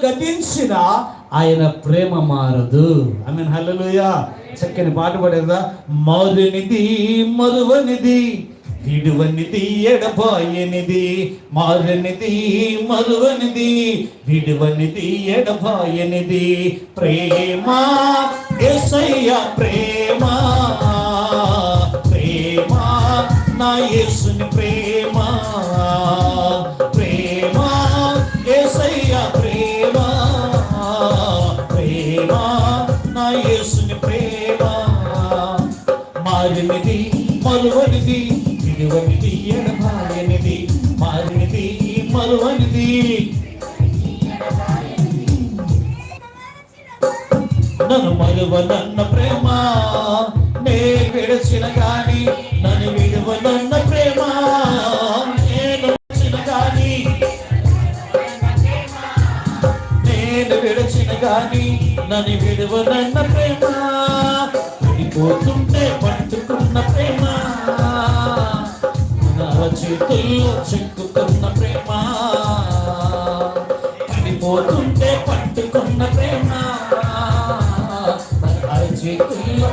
గతించిన ఆయన ప్రేమ మారదు. ఆమేన్, హల్లెలూయా. చక్కని పాట పాడేదా. మారునిది మరువనిది, విడువనిది ఎడబాయనిది, మారనిది మరువనిది, విడువనిది ఎడబాయనిది ప్రేమ, యేసయ్య ప్రేమ, ప్రేమ నా యేసుని ప్రేమ, ప్రేమ యేసయ్య ప్రేమ, ప్రేమ నా యేసుని ప్రేమ. మారినది మరువనిది, విడువనిది ఎడబాయనిది, మారినది మరువనిది. నన్ను మరువనన్న ప్రేమ నే విడచిన గాని, నన్ను విడువనన్న ప్రేమ నేను విడచిన గాని, నేను విడచిన గాని నన్ను విడువనన్న ప్రేమ. విడిపోతుంటే పట్టుకున్న ప్రేమ, నా చేతుల్లో చెక్కుతున్న ప్రేమ, పడిపోతుంటే పట్టుకున్న ప్రేమ, చేతుల్లో